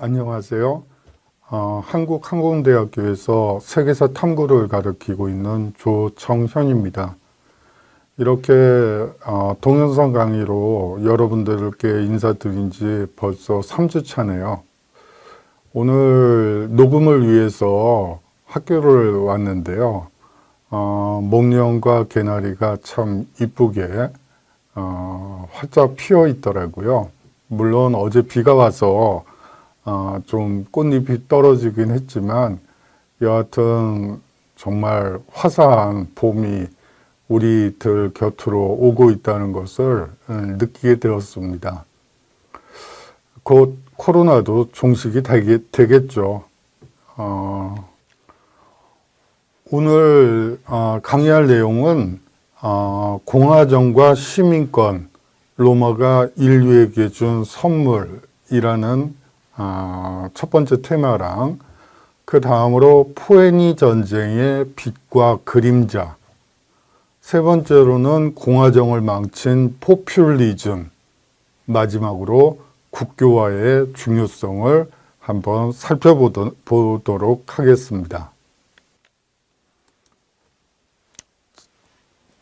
안녕하세요. 한국항공대학교에서 세계사 탐구를 가르치고 있는 조청현입니다. 이렇게 동영상 강의로 여러분들께 인사드린 지 벌써 3주 차네요. 오늘 녹음을 위해서 학교를 왔는데요. 목련과 개나리가 참 이쁘게 활짝 피어 있더라고요. 물론 어제 비가 와서 좀 꽃잎이 떨어지긴 했지만 여하튼 정말 화사한 봄이 우리들 곁으로 오고 있다는 것을 느끼게 되었습니다. 곧 코로나도 종식이 되겠죠. 오늘 강의할 내용은 공화정과 시민권, 로마가 인류에게 준 선물이라는 첫 번째 테마랑 그 다음으로 포에니 전쟁의 빛과 그림자, 세 번째로는 공화정을 망친 포퓰리즘, 마지막으로 국교화의 중요성을 한번 살펴보도록 하겠습니다.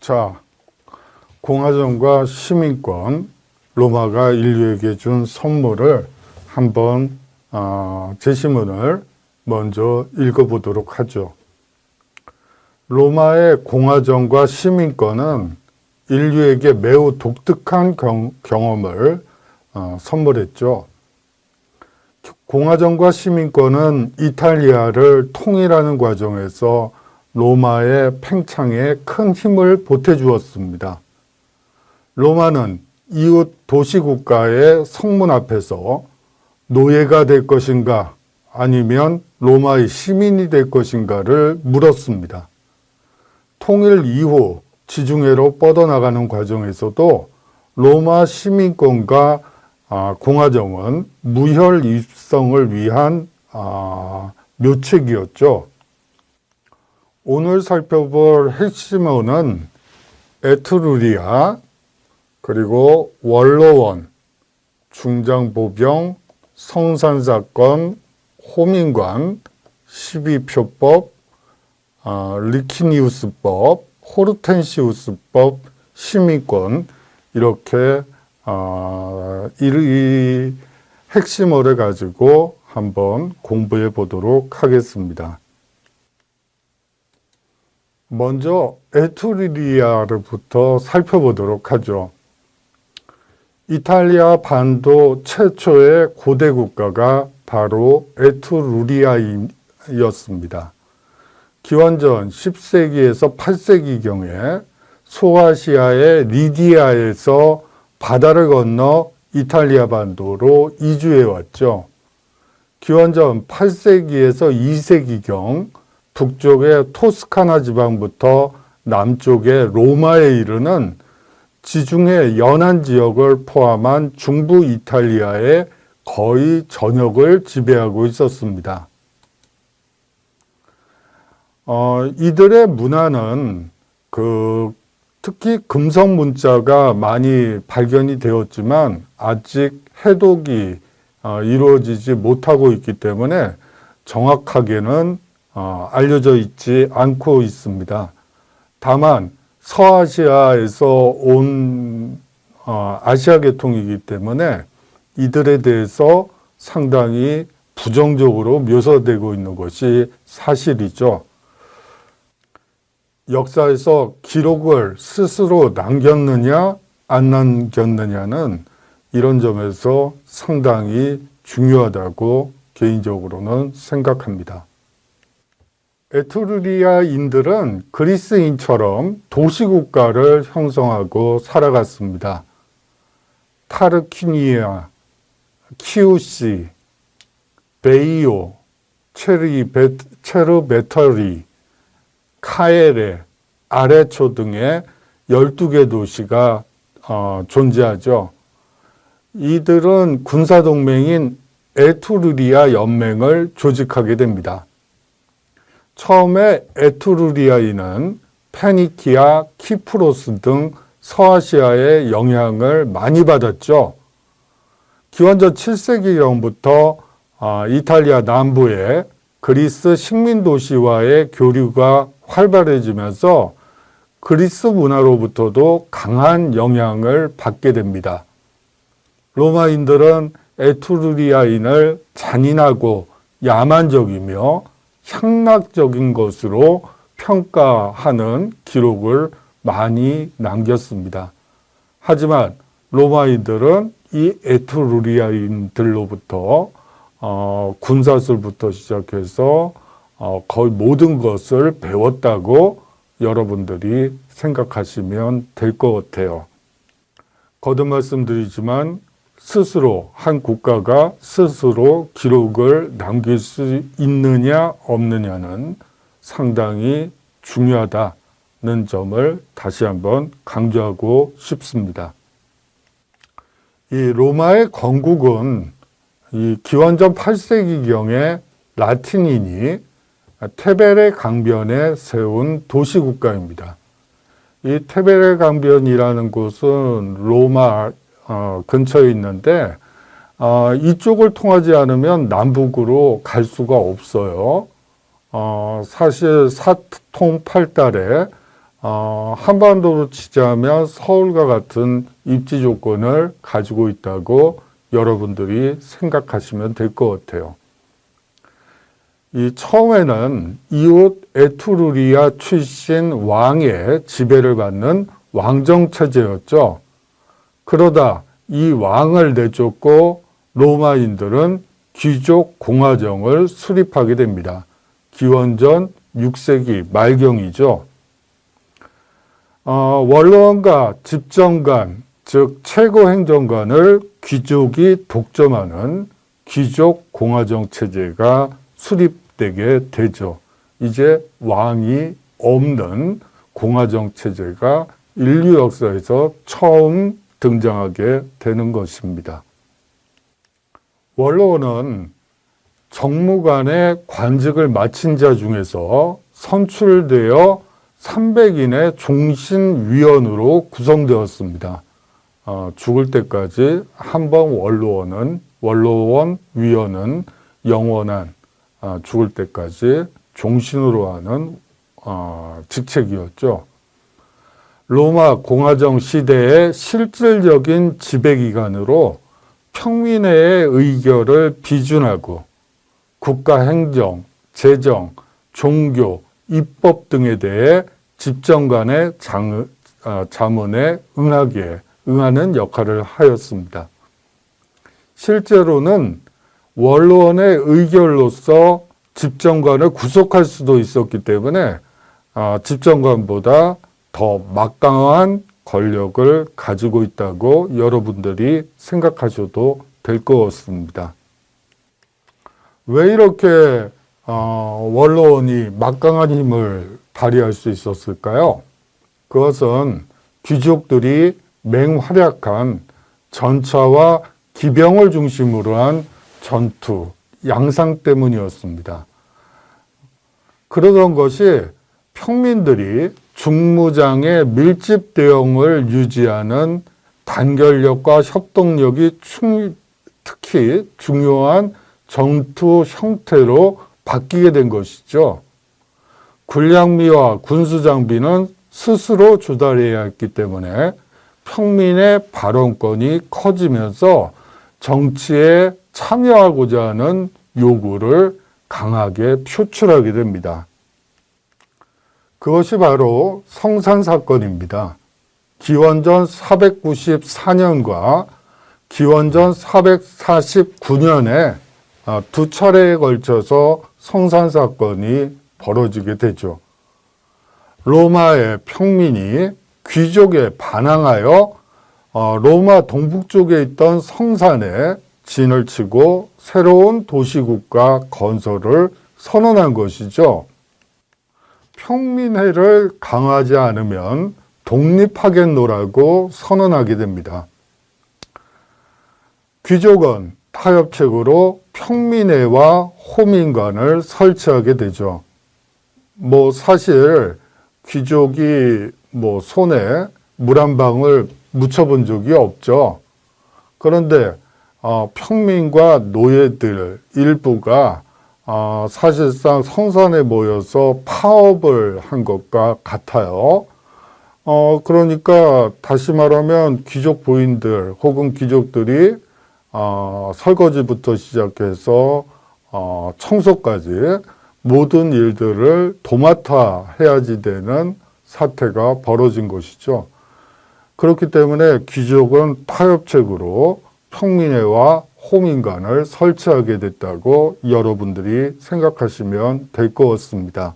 자, 공화정과 시민권, 로마가 인류에게 준 선물을 한번 제시문을 먼저 읽어보도록 하죠. 로마의 공화정과 시민권은 인류에게 매우 독특한 경험을 선물했죠. 공화정과 시민권은 이탈리아를 통일하는 과정에서 로마의 팽창에 큰 힘을 보태주었습니다. 로마는 이웃 도시국가의 성문 앞에서 노예가 될 것인가 아니면 로마의 시민이 될 것인가를 물었습니다. 통일 이후 지중해로 뻗어나가는 과정에서도 로마 시민권과 공화정은 무혈 입성을 위한 묘책이었죠. 오늘 살펴볼 핵심어는 에트루리아, 그리고 원로원, 중장보병, 성산사건, 호민관, 12표법, 리키니우스법, 호르텐시우스법, 시민권, 이렇게 이 핵심어를 가지고 한번 공부해 보도록 하겠습니다. 먼저 에트루리아를부터 살펴보도록 하죠. 이탈리아 반도 최초의 고대 국가가 바로 에트루리아였습니다. 기원전 10세기에서 8세기경에 소아시아의 리디아에서 바다를 건너 이탈리아 반도로 이주해 왔죠. 기원전 8세기에서 2세기경 북쪽의 토스카나 지방부터 남쪽의 로마에 이르는 지중해 연안 지역을 포함한 중부 이탈리아의 거의 전역을 지배하고 있었습니다. 이들의 문화는 특히 금성 문자가 많이 발견이 되었지만 아직 해독이 이루어지지 못하고 있기 때문에 정확하게는 알려져 있지 않고 있습니다. 다만 서아시아에서 온 아시아 계통이기 때문에 이들에 대해서 상당히 부정적으로 묘사되고 있는 것이 사실이죠. 역사에서 기록을 스스로 남겼느냐 안 남겼느냐는 이런 점에서 상당히 중요하다고 개인적으로는 생각합니다. 에트루리아인들은 그리스인처럼 도시국가를 형성하고 살아갔습니다. 타르퀴니아, 키우시, 베이오, 체르베터리, 카에레, 아레초 등의 12개 도시가 존재하죠. 이들은 군사동맹인 에트루리아 연맹을 조직하게 됩니다. 처음에 에트루리아인은 페니키아, 키프로스 등 서아시아의 영향을 많이 받았죠. 기원전 7세기경부터 이탈리아 남부의 그리스 식민 도시와의 교류가 활발해지면서 그리스 문화로부터도 강한 영향을 받게 됩니다. 로마인들은 에투르리아인을 잔인하고 야만적이며 향락적인 것으로 평가하는 기록을 많이 남겼습니다. 하지만 로마인들은 이 에투르리아인들로부터 군사술부터 시작해서 거의 모든 것을 배웠다고 여러분들이 생각하시면 될 것 같아요. 거듭 말씀드리지만 스스로 한 국가가 스스로 기록을 남길 수 있느냐 없느냐는 상당히 중요하다는 점을 다시 한번 강조하고 싶습니다. 이 로마의 건국은 이 기원전 8세기경에 라틴인이 테베레 강변에 세운 도시국가입니다. 이 테베레 강변이라는 곳은 로마 근처에 있는데 이쪽을 통하지 않으면 남북으로 갈 수가 없어요. 사실 사통팔달에 한반도로 치자면 서울과 같은 입지 조건을 가지고 있다고 여러분들이 생각하시면 될 것 같아요. 이 처음에는 이웃 에투르리아 출신 왕의 지배를 받는 왕정체제였죠. 그러다 이 왕을 내쫓고 로마인들은 귀족 공화정을 수립하게 됩니다. 기원전 6세기 말경이죠. 원로원과 집정관, 즉 최고 행정관을 귀족이 독점하는 귀족 공화정 체제가 수립되게 되죠. 이제 왕이 없는 공화정 체제가 인류 역사에서 처음 등장하게 되는 것입니다. 원로원은 정무관의 관직을 마친 자 중에서 선출되어 300인의 종신위원으로 구성되었습니다. 죽을 때까지 한 번 원로원 위원은 영원한 죽을 때까지 종신으로 하는 직책이었죠. 로마 공화정 시대의 실질적인 지배기관으로 평민회의 의결을 비준하고 국가 행정, 재정, 종교, 입법 등에 대해 집정관의 자문에 응하는 역할을 하였습니다. 실제로는 원로원의 의결로서 집정관을 구속할 수도 있었기 때문에 집정관보다 더 막강한 권력을 가지고 있다고 여러분들이 생각하셔도 될 것 같습니다. 왜 이렇게 원로원이 막강한 힘을 발휘할 수 있었을까요? 그것은 귀족들이 맹활약한 전차와 기병을 중심으로 한 전투, 양상 때문이었습니다. 그러던 것이 평민들이 중무장의 밀집 대응을 유지하는 단결력과 협동력이 특히 중요한 전투 형태로 바뀌게 된 것이죠. 군량미와 군수장비는 스스로 조달해야 했기 때문에 평민의 발언권이 커지면서 정치에 참여하고자 하는 요구를 강하게 표출하게 됩니다. 그것이 바로 성산사건입니다. 기원전 494년과 기원전 449년에 두 차례에 걸쳐서 성산사건이 벌어지게 되죠. 로마의 평민이 귀족에 반항하여 로마 동북쪽에 있던 성산에 진을 치고 새로운 도시국가 건설을 선언한 것이죠. 평민회를 강화하지 않으면 독립하겠노라고 선언하게 됩니다. 귀족은 타협책으로 평민회와 호민관을 설치하게 되죠. 사실 귀족이 손에 물 한 방울 묻혀본 적이 없죠. 그런데 평민과 노예들 일부가 사실상 성산에 모여서 파업을 한 것과 같아요. 그러니까 다시 말하면 귀족 부인들 혹은 귀족들이 설거지부터 시작해서 청소까지 모든 일들을 도맡아 해야지 되는 사태가 벌어진 것이죠. 그렇기 때문에 귀족은 타협책으로 평민회와 호민관을 설치하게 됐다고 여러분들이 생각하시면 될 것 같습니다.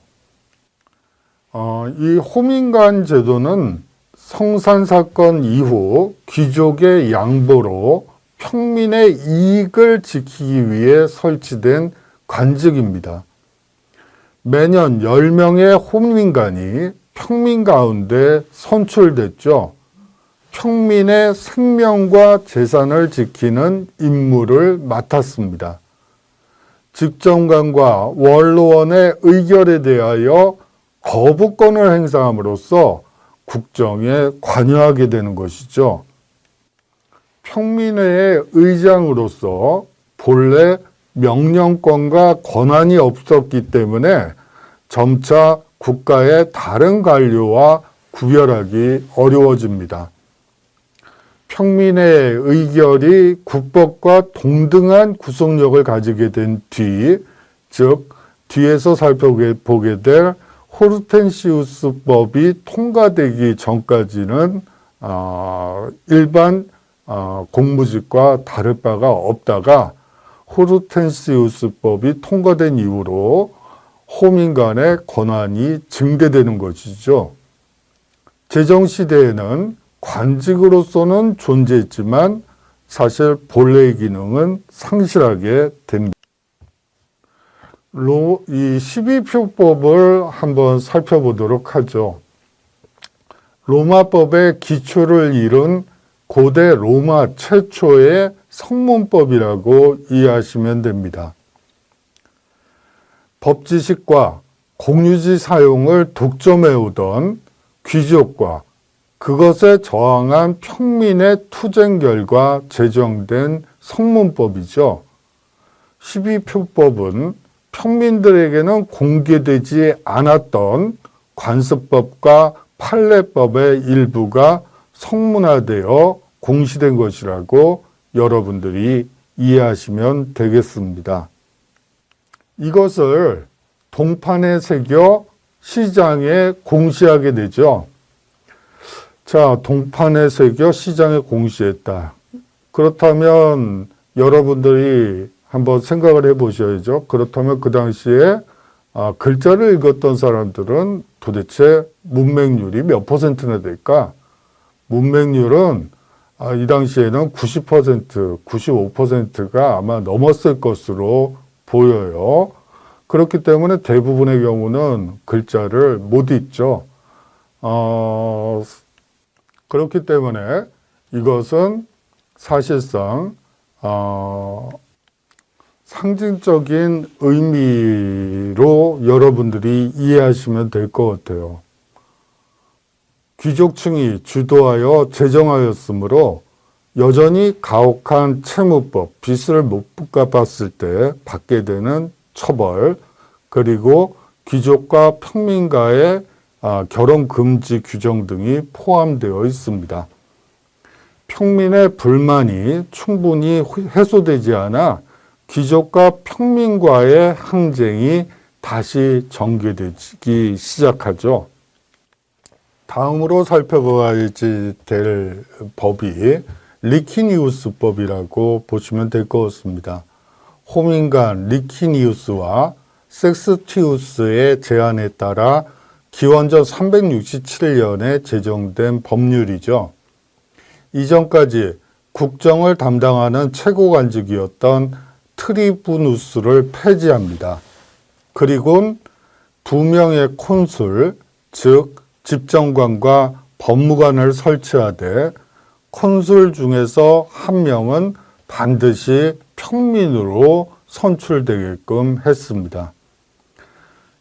이 호민관 제도는 성산사건 이후 귀족의 양보로 평민의 이익을 지키기 위해 설치된 관직입니다. 매년 10명의 호민관이 평민 가운데 선출됐죠. 평민의 생명과 재산을 지키는 임무를 맡았습니다. 직정관과 원로원의 의결에 대하여 거부권을 행사함으로써 국정에 관여하게 되는 것이죠. 평민회의 의장으로서 본래 명령권과 권한이 없었기 때문에 점차 국가의 다른 관료와 구별하기 어려워집니다. 평민회의 의결이 국법과 동등한 구속력을 가지게 된 뒤, 즉 뒤에서 살펴보게 될 호르텐시우스법이 통과되기 전까지는 일반 공무직과 다를 바가 없다가 호르텐시우스법이 통과된 이후로 호민간의 권한이 증대되는 것이죠. 제정시대에는 관직으로서는 존재했지만 사실 본래의 기능은 상실하게 됩니다. 이 12표법을 한번 살펴보도록 하죠. 로마법의 기초를 이룬 고대 로마 최초의 성문법이라고 이해하시면 됩니다. 법지식과 공유지 사용을 독점해오던 귀족과 그것에 저항한 평민의 투쟁 결과 제정된 성문법이죠. 12표법은 평민들에게는 공개되지 않았던 관습법과 판례법의 일부가 성문화되어 공시된 것이라고 여러분들이 이해하시면 되겠습니다. 이것을 동판에 새겨 시장에 공시하게 되죠. 자, 동판에 새겨 시장에 공시했다. 그렇다면 여러분들이 한번 생각을 해보셔야죠. 그렇다면 그 당시에 글자를 읽었던 사람들은 도대체 문맹률이 몇 %나 될까? 문맹률은 이 당시에는 90%, 95%가 아마 넘었을 것으로 보여요. 그렇기 때문에 대부분의 경우는 글자를 못 읽죠. 그렇기 때문에 이것은 사실상 상징적인 의미로 여러분들이 이해하시면 될 것 같아요. 귀족층이 주도하여 제정하였으므로 여전히 가혹한 채무법, 빚을 못 갚았을 때 받게 되는 처벌, 그리고 귀족과 평민과의 결혼 금지 규정 등이 포함되어 있습니다. 평민의 불만이 충분히 해소되지 않아 귀족과 평민과의 항쟁이 다시 전개되기 시작하죠. 다음으로 살펴봐야 될 법이 리키니우스법이라고 보시면 될 것 같습니다. 호민간 리키니우스와 섹스티우스의 제안에 따라 기원전 367년에 제정된 법률이죠. 이전까지 국정을 담당하는 최고관직이었던 트리부누스를 폐지합니다. 그리고 2명의 콘술, 즉 집정관과 법무관을 설치하되 콘술 중에서 1명은 반드시 평민으로 선출되게끔 했습니다.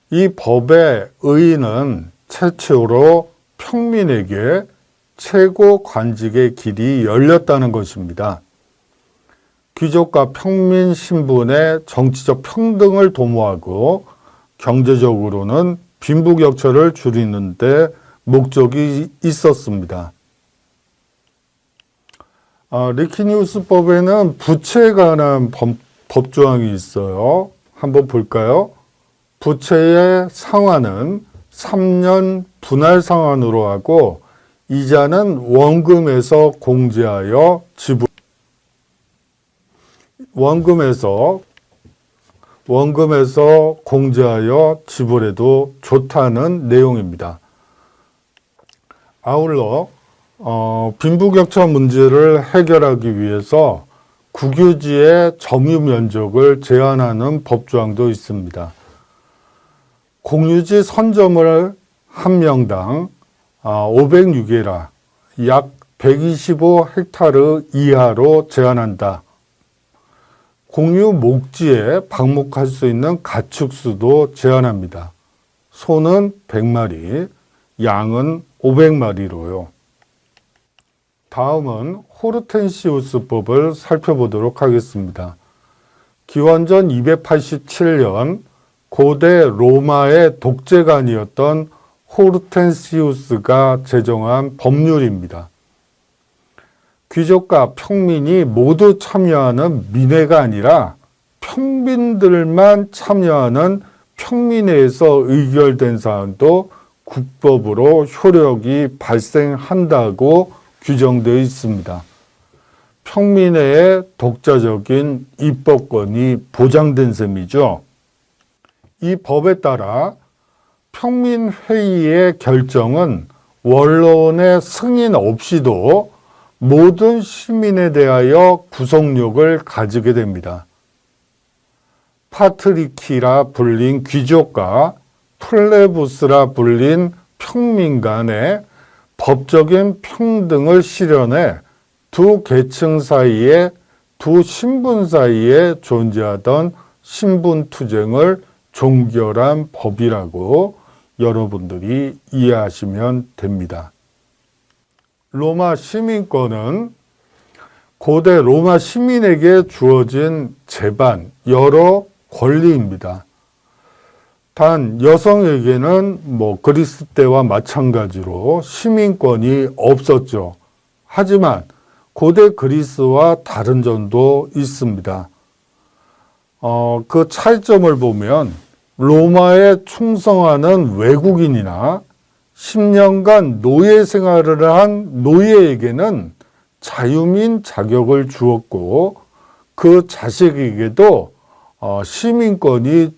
이 법의 의의는 최초로 평민에게 최고 관직의 길이 열렸다는 것입니다. 귀족과 평민 신분의 정치적 평등을 도모하고 경제적으로는 빈부격차를 줄이는 데 목적이 있었습니다. 리키니우스법에는 부채에 관한 법조항이 있어요. 한번 볼까요? 부채의 상환은 3년 분할 상환으로 하고 이자는 원금에서 공제하여 지불. 원금에서 공제하여 지불해도 좋다는 내용입니다. 아울러 빈부격차 문제를 해결하기 위해서 국유지의 점유 면적을 제한하는 법조항도 있습니다. 공유지 선점을 한 명당 506회라 약 125헥타르 이하로 제한한다. 공유 목지에 방목할 수 있는 가축수도 제한합니다. 소는 100마리, 양은 500마리로요. 다음은 호르텐시우스법을 살펴보도록 하겠습니다. 기원전 287년 고대 로마의 독재관이었던 호르텐시우스가 제정한 법률입니다. 귀족과 평민이 모두 참여하는 민회가 아니라 평민들만 참여하는 평민회에서 의결된 사안도 국법으로 효력이 발생한다고 규정되어 있습니다. 평민회의 독자적인 입법권이 보장된 셈이죠. 이 법에 따라 평민회의의 결정은 원로원의 승인 없이도 모든 시민에 대하여 구속력을 가지게 됩니다. 파트리키라 불린 귀족과 플레부스라 불린 평민 간의 법적인 평등을 실현해 두 계층 사이에, 두 신분 사이에 존재하던 신분투쟁을 종결한 법이라고 여러분들이 이해하시면 됩니다. 로마 시민권은 고대 로마 시민에게 주어진 제반, 여러 권리입니다. 단 여성에게는 그리스 때와 마찬가지로 시민권이 없었죠. 하지만 고대 그리스와 다른 점도 있습니다. 그 차이점을 보면 로마에 충성하는 외국인이나 10년간 노예 생활을 한 노예에게는 자유민 자격을 주었고 그 자식에게도 시민권이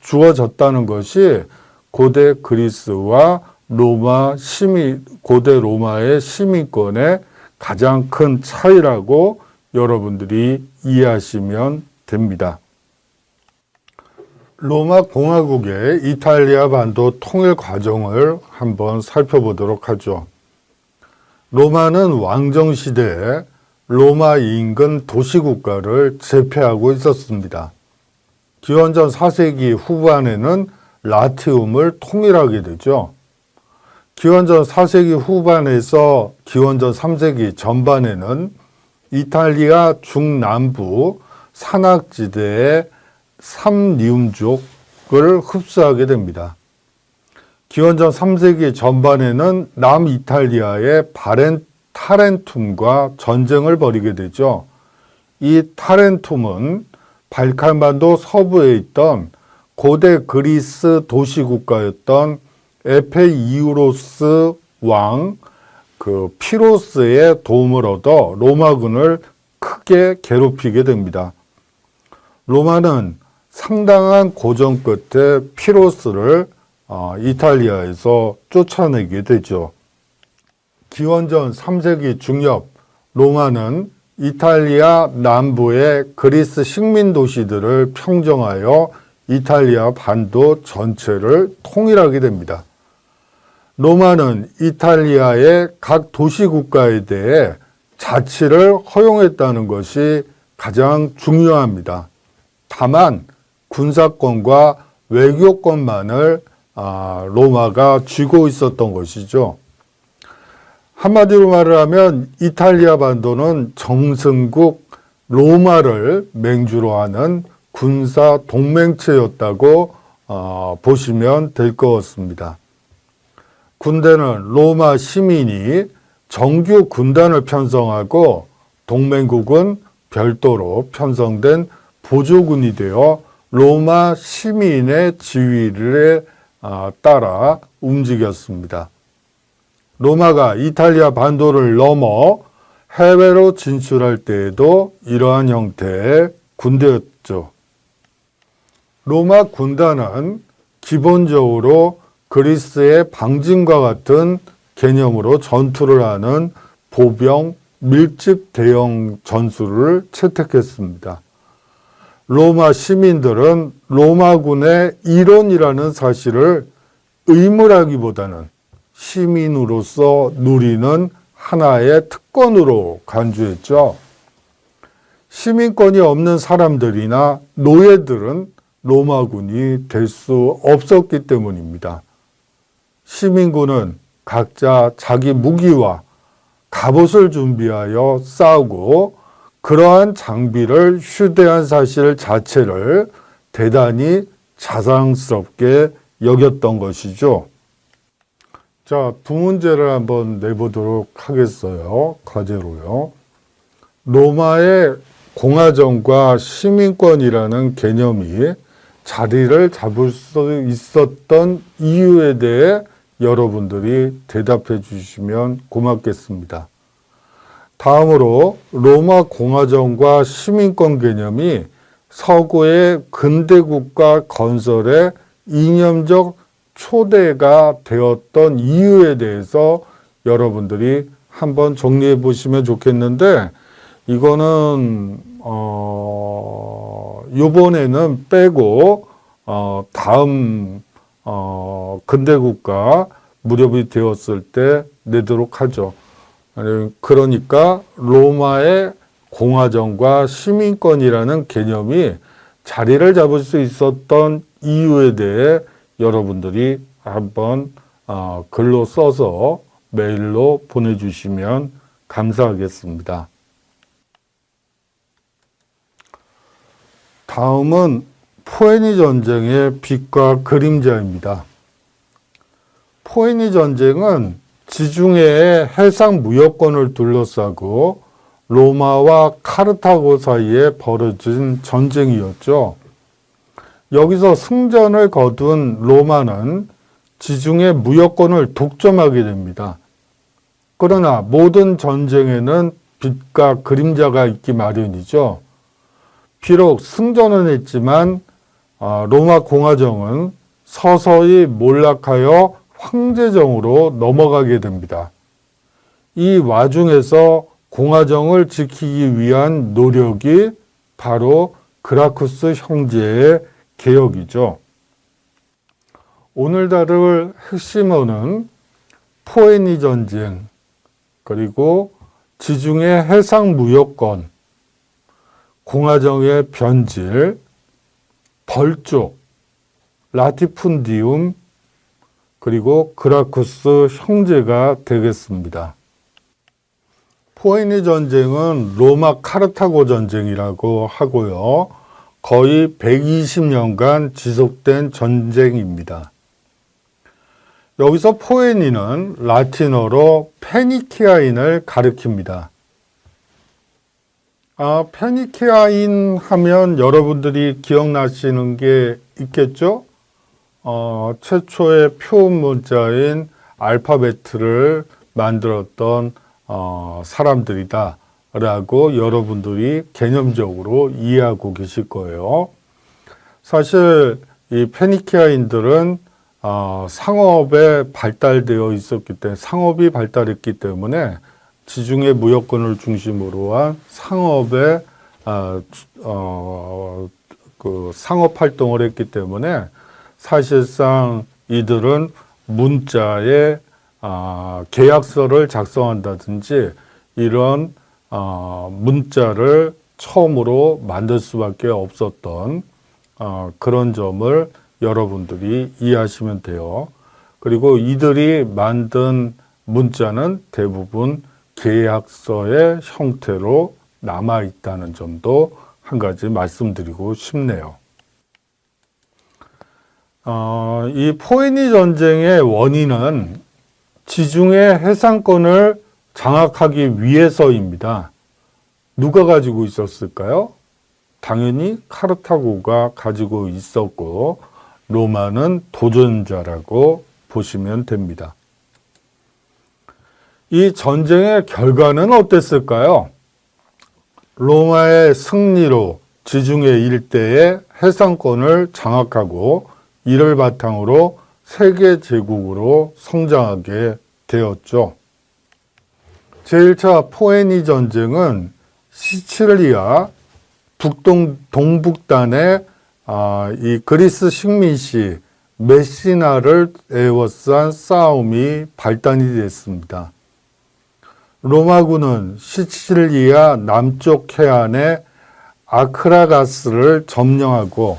주어졌다는 것이 고대 그리스와 고대 로마의 시민권의 가장 큰 차이라고 여러분들이 이해하시면 됩니다. 로마 공화국의 이탈리아 반도 통일 과정을 한번 살펴보도록 하죠. 로마는 왕정시대에 로마 인근 도시국가를 제패하고 있었습니다. 기원전 4세기 후반에는 라티움을 통일하게 되죠. 기원전 4세기 후반에서 기원전 3세기 전반에는 이탈리아 중남부 산악지대의 삼리움족을 흡수하게 됩니다. 기원전 3세기 전반에는 남이탈리아의 타렌툼과 전쟁을 벌이게 되죠. 이 타렌툼은 발칸반도 서부에 있던 고대 그리스 도시국가였던 에페이우로스 왕 피로스의 도움을 얻어 로마군을 크게 괴롭히게 됩니다. 로마는 상당한 고전 끝에 피로스를 이탈리아에서 쫓아내게 되죠. 기원전 3세기 중엽 로마는 이탈리아 남부의 그리스 식민 도시들을 평정하여 이탈리아 반도 전체를 통일하게 됩니다. 로마는 이탈리아의 각 도시국가에 대해 자치를 허용했다는 것이 가장 중요합니다. 다만 군사권과 외교권만을 로마가 쥐고 있었던 것이죠. 한마디로 말을 하면 이탈리아 반도는 정승국 로마를 맹주로 하는 군사 동맹체였다고 보시면 될 것 같습니다. 군대는 로마 시민이 정규 군단을 편성하고 동맹국은 별도로 편성된 보조군이 되어 로마 시민의 지휘를 따라 움직였습니다. 로마가 이탈리아 반도를 넘어 해외로 진출할 때에도 이러한 형태의 군대였죠. 로마 군단은 기본적으로 그리스의 방진과 같은 개념으로 전투를 하는 보병 밀집 대형 전술을 채택했습니다. 로마 시민들은 로마군의 일원이라는 사실을 의무라기보다는 시민으로서 누리는 하나의 특권으로 간주했죠. 시민권이 없는 사람들이나 노예들은 로마군이 될 수 없었기 때문입니다. 시민군은 각자 자기 무기와 갑옷을 준비하여 싸우고 그러한 장비를 휴대한 사실 자체를 대단히 자랑스럽게 여겼던 것이죠. 자, 두 문제를 한번 내보도록 하겠어요. 과제로요. 로마의 공화정과 시민권이라는 개념이 자리를 잡을 수 있었던 이유에 대해 여러분들이 대답해 주시면 고맙겠습니다. 다음으로 로마 공화정과 시민권 개념이 서구의 근대국가 건설의 이념적 초대가 되었던 이유에 대해서 여러분들이 한번 정리해 보시면 좋겠는데, 이거는 요번에는 빼고 다음 근대국가 무렵이 되었을 때 내도록 하죠. 그러니까 로마의 공화정과 시민권이라는 개념이 자리를 잡을 수 있었던 이유에 대해 여러분들이 한번 글로 써서 메일로 보내주시면 감사하겠습니다. 다음은 포에니 전쟁의 빛과 그림자입니다. 포에니 전쟁은 지중해의 해상 무역권을 둘러싸고 로마와 카르타고 사이에 벌어진 전쟁이었죠. 여기서 승전을 거둔 로마는 지중해 무역권을 독점하게 됩니다. 그러나 모든 전쟁에는 빛과 그림자가 있기 마련이죠. 비록 승전은 했지만 로마 공화정은 서서히 몰락하여 황제정으로 넘어가게 됩니다. 이 와중에서 공화정을 지키기 위한 노력이 바로 그라쿠스 형제의 개혁이죠. 오늘 다룰 핵심어는 포에니 전쟁, 그리고 지중해 해상 무역권, 공화정의 변질, 벌쪽, 라티푼디움, 그리고 그라쿠스 형제가 되겠습니다. 포에니 전쟁은 로마 카르타고 전쟁이라고 하고요. 거의 120년간 지속된 전쟁입니다. 여기서 포에니는 라틴어로 페니키아인을 가리킵니다. 페니키아인 하면 여러분들이 기억나시는 게 있겠죠? 최초의 표음 문자인 알파베트를 만들었던 사람들이다 라고 여러분들이 개념적으로 이해하고 계실 거예요. 사실 이 페니키아인들은 상업에 발달되어 있었기 때문에, 상업이 발달했기 때문에 지중해 무역권을 중심으로 한 상업에 그 상업 활동을 했기 때문에 사실상 이들은 문자에 계약서를 작성한다든지 이런 문자를 처음으로 만들 수밖에 없었던 그런 점을 여러분들이 이해하시면 돼요. 그리고 이들이 만든 문자는 대부분 계약서의 형태로 남아 있다는 점도 한 가지 말씀드리고 싶네요. 이 포에니 전쟁의 원인은 지중해 해상권을 장악하기 위해서입니다. 누가 가지고 있었을까요? 당연히 카르타고가 가지고 있었고 로마는 도전자라고 보시면 됩니다. 이 전쟁의 결과는 어땠을까요? 로마의 승리로 지중해 일대의 해상권을 장악하고 이를 바탕으로 세계 제국으로 성장하게 되었죠. 제1차 포에니 전쟁은 시칠리아 동북단의 이 그리스 식민시 메시나를 에워싼 싸움이 발단이 됐습니다. 로마군은 시칠리아 남쪽 해안의 아크라가스를 점령하고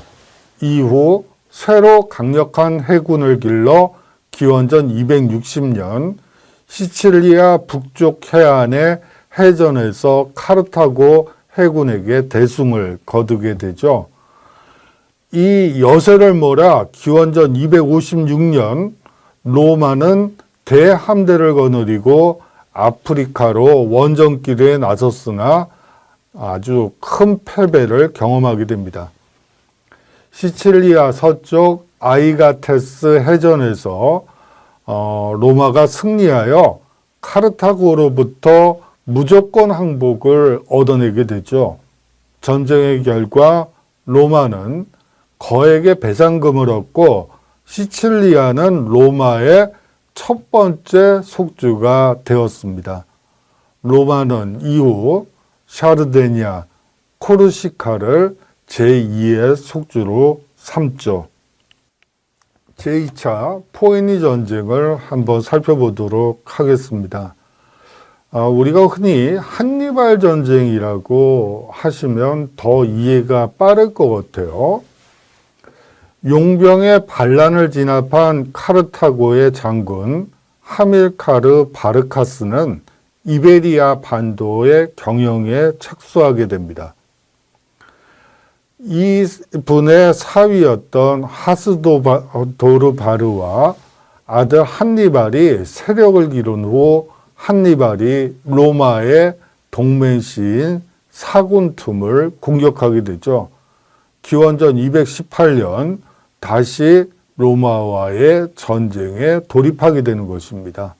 이후 새로 강력한 해군을 길러 기원전 260년 시칠리아 북쪽 해안의 해전에서 카르타고 해군에게 대승을 거두게 되죠. 이 여세를 몰아 기원전 256년 로마는 대함대를 거느리고 아프리카로 원정길에 나섰으나 아주 큰 패배를 경험하게 됩니다. 시칠리아 서쪽 아이가테스 해전에서 로마가 승리하여 카르타고로부터 무조건 항복을 얻어내게 되죠. 전쟁의 결과 로마는 거액의 배상금을 얻고 시칠리아는 로마의 첫 번째 속주가 되었습니다. 로마는 이후 샤르데니아, 코르시카를 제2의 속주로 삼죠. 제2차 포에니 전쟁을 한번 살펴보도록 하겠습니다. 우리가 흔히 한니발 전쟁이라고 하시면 더 이해가 빠를 것 같아요. 용병의 반란을 진압한 카르타고의 장군 하밀카르 바르카스는 이베리아 반도의 경영에 착수하게 됩니다. 이 분의 사위였던 하스도르바르와 아들 한니발이 세력을 기른 후 한니발이 로마의 동맹시인 사군툼을 공격하게 되죠. 기원전 218년 다시 로마와의 전쟁에 돌입하게 되는 것입니다.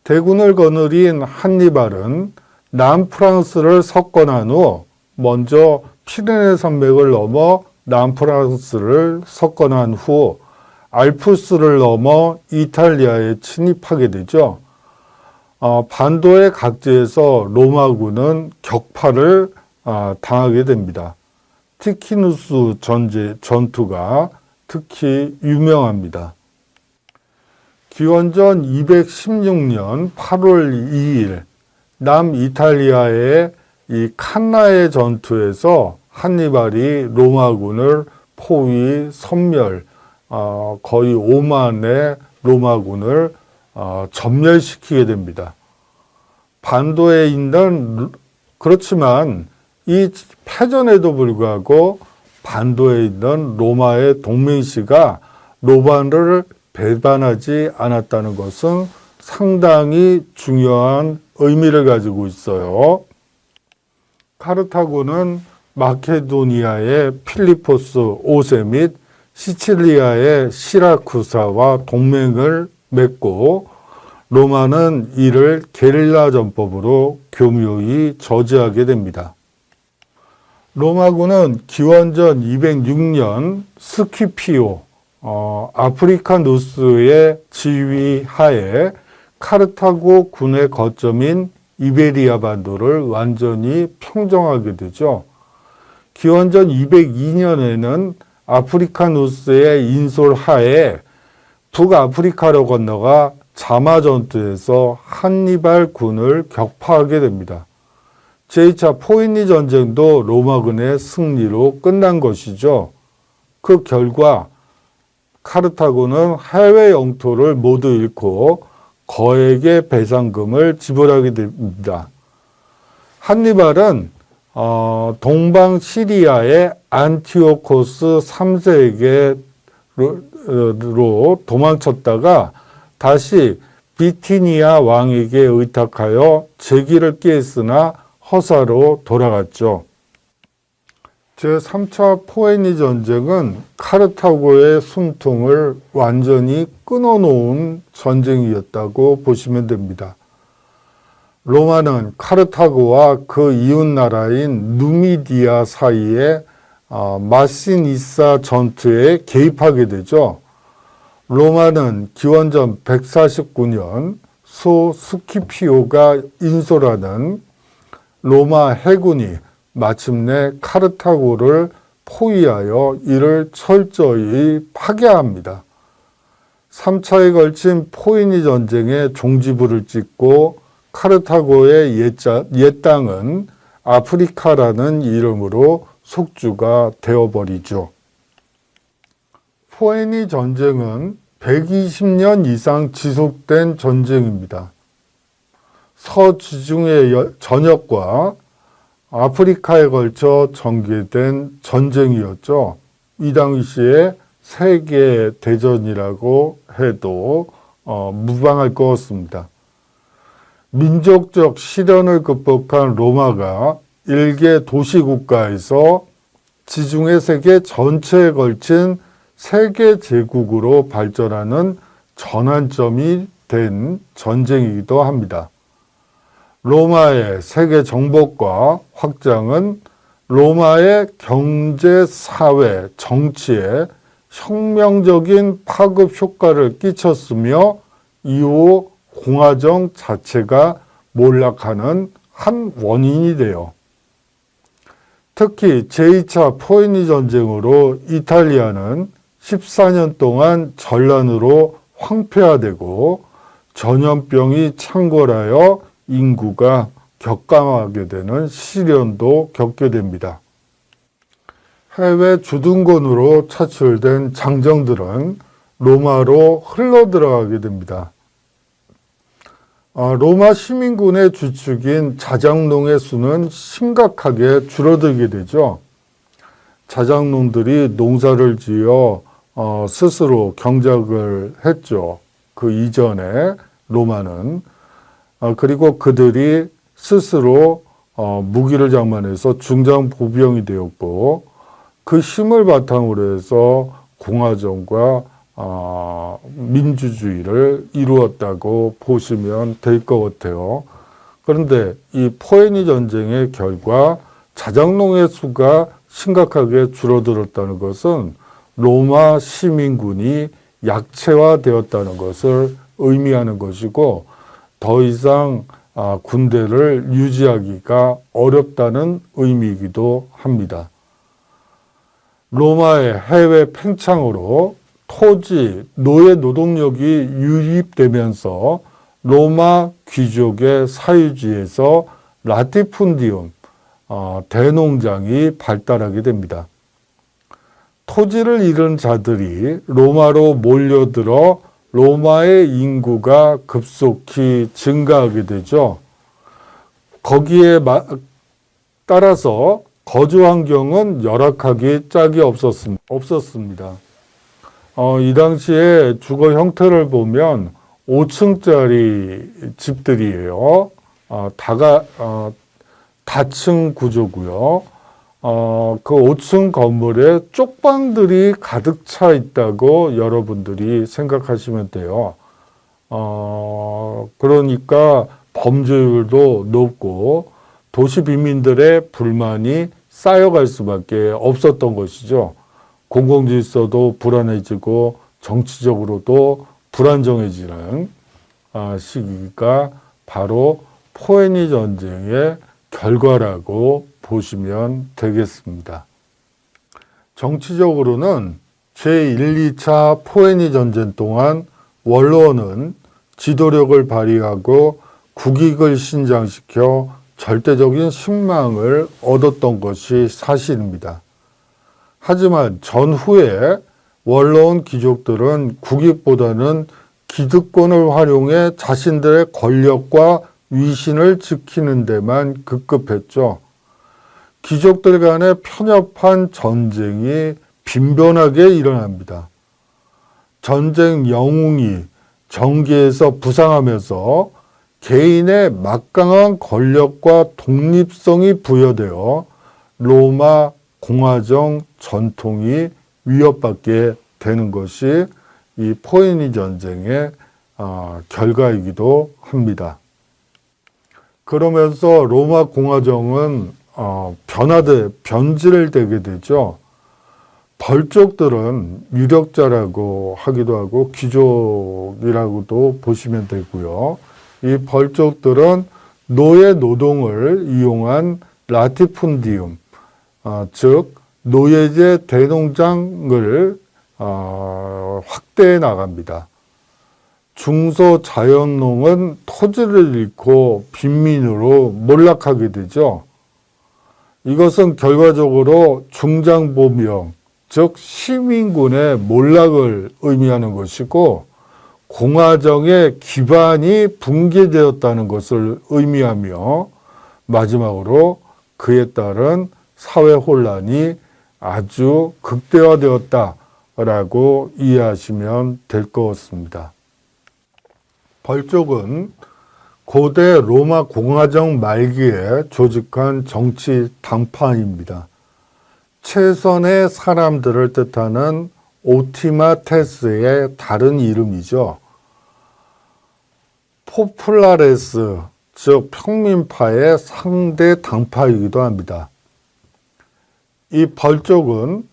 대군을 거느린 한니발은 남프랑스를 석권한 후 먼저 피레네 산맥을 넘어 남프랑스를 석권한 후 알프스를 넘어 이탈리아에 침입하게 되죠. 반도의 각지에서 로마군은 격파를 당하게 됩니다. 티키누스 전투가 특히 유명합니다. 기원전 216년 8월 2일 남이탈리아의 이 칸나의 전투에서 한니발이 로마군을 포위 섬멸, 거의 5만의 로마군을 전멸시키게 됩니다. 반도에 있는, 그렇지만 이 패전에도 불구하고 반도에 있는 로마의 동맹시가 로마를 배반하지 않았다는 것은 상당히 중요한 의미를 가지고 있어요. 카르타고는 마케도니아의 필리포스 5세 및 시칠리아의 시라쿠사와 동맹을 맺고 로마는 이를 게릴라 전법으로 교묘히 저지하게 됩니다. 로마군은 기원전 206년 스키피오 아프리카누스의 지휘하에 카르타고 군의 거점인 이베리아 반도를 완전히 평정하게 되죠. 기원전 202년에는 아프리카누스의 인솔하에 북아프리카로 건너가 자마 전투에서 한니발 군을 격파하게 됩니다. 제2차 포에니 전쟁도 로마군의 승리로 끝난 것이죠. 그 결과 카르타고는 해외 영토를 모두 잃고 거액의 배상금을 지불하게 됩니다. 한니발은 동방 시리아의 안티오코스 3세에게로 도망쳤다가 다시 비티니아 왕에게 의탁하여 재기를 꾀했으나 허사로 돌아갔죠. 제3차 포에니 전쟁은 카르타고의 숨통을 완전히 끊어놓은 전쟁이었다고 보시면 됩니다. 로마는 카르타고와 그 이웃나라인 누미디아 사이에 마시니사 전투에 개입하게 되죠. 로마는 기원전 149년 소 스키피오가 인솔하는 로마 해군이 마침내 카르타고를 포위하여 이를 철저히 파괴합니다. 3차에 걸친 포에니 전쟁에 종지부를 찍고 카르타고의 옛 땅은 아프리카라는 이름으로 속주가 되어버리죠. 포에니 전쟁은 120년 이상 지속된 전쟁입니다. 서지중해 전역과 아프리카에 걸쳐 전개된 전쟁이었죠. 이 당시에 세계 대전이라고 해도 무방할 것 같습니다. 민족적 시련을 극복한 로마가 일개 도시국가에서 지중해 세계 전체에 걸친 세계 제국으로 발전하는 전환점이 된 전쟁이기도 합니다. 로마의 세계 정복과 확장은 로마의 경제, 사회, 정치에 혁명적인 파급 효과를 끼쳤으며 이후 공화정 자체가 몰락하는 한 원인이 되어 특히 제2차 포에니 전쟁으로 이탈리아는 14년 동안 전란으로 황폐화되고 전염병이 창궐하여 인구가 격감하게 되는 시련도 겪게 됩니다. 해외 주둔군으로 차출된 장정들은 로마로 흘러들어가게 됩니다. 로마 시민군의 주축인 자장농의 수는 심각하게 줄어들게 되죠. 자장농들이 농사를 지어 스스로 경작을 했죠. 그 이전에 로마는. 그리고 그들이 스스로 무기를 장만해서 중장보병이 되었고 그 힘을 바탕으로 해서 공화정과 민주주의를 이루었다고 보시면 될 것 같아요. 그런데 이 포에니 전쟁의 결과 자장농의 수가 심각하게 줄어들었다는 것은 로마 시민군이 약체화되었다는 것을 의미하는 것이고 더 이상 군대를 유지하기가 어렵다는 의미이기도 합니다. 로마의 해외 팽창으로 토지, 노예 노동력이 유입되면서 로마 귀족의 사유지에서 라티푼디움, 대농장이 발달하게 됩니다. 토지를 잃은 자들이 로마로 몰려들어 로마의 인구가 급속히 증가하게 되죠. 거기에 따라서 거주 환경은 열악하기 짝이 없었습니다. 이 당시에 주거 형태를 보면 5층짜리 집들이에요. 다층 구조고요. 그 5층 건물에 쪽방들이 가득 차 있다고 여러분들이 생각하시면 돼요. 그러니까 범죄율도 높고 도시 빈민들의 불만이 쌓여갈 수밖에 없었던 것이죠. 공공질서도 불안해지고 정치적으로도 불안정해지는 시기가 바로 포에니 전쟁의 결과라고 보시면 되겠습니다. 정치적으로는 제1, 2차 포에니 전쟁 동안 원로원은 지도력을 발휘하고 국익을 신장시켜 절대적인 신망을 얻었던 것이 사실입니다. 하지만 전후에 원로원 귀족들은 국익보다는 기득권을 활용해 자신들의 권력과 위신을 지키는 데만 급급했죠. 귀족들 간의 편협한 전쟁이 빈번하게 일어납니다. 전쟁 영웅이 전기에서 부상하면서 개인의 막강한 권력과 독립성이 부여되어 로마 공화정 전통이 위협받게 되는 것이 이 포에니 전쟁의 결과이기도 합니다. 그러면서 로마 공화정은 변질되게 되죠. 벌족들은 유력자라고 하기도 하고 귀족이라고도 보시면 되고요. 이 벌족들은 노예 노동을 이용한 라티푼디움, 즉 노예제 대농장을 확대해 나갑니다. 중소자연농은 토지를 잃고 빈민으로 몰락하게 되죠. 이것은 결과적으로 중장보명, 즉 시민군의 몰락을 의미하는 것이고 공화정의 기반이 붕괴되었다는 것을 의미하며 마지막으로 그에 따른 사회 혼란이 아주 극대화되었다라고 이해하시면 될 것 같습니다. 벌족은 고대 로마 공화정 말기에 조직한 정치 당파입니다. 최선의 사람들을 뜻하는 오티마테스의 다른 이름이죠. 포플라레스, 즉 평민파의 상대 당파이기도 합니다. 이 벌족은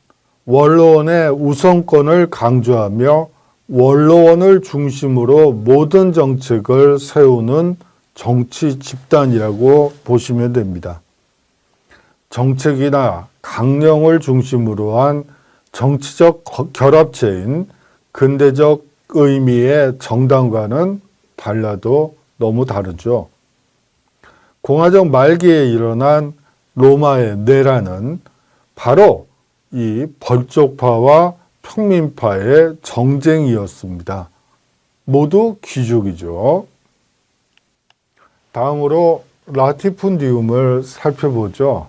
원로원의 우선권을 강조하며 원로원을 중심으로 모든 정책을 세우는 정치 집단이라고 보시면 됩니다. 정책이나 강령을 중심으로 한 정치적 결합체인 근대적 의미의 정당과는 달라도 너무 다르죠. 공화정 말기에 일어난 로마의 내란은 바로 이 벌족파와 평민파의 정쟁이었습니다. 모두 귀족이죠. 다음으로 라티푼디움을 살펴보죠.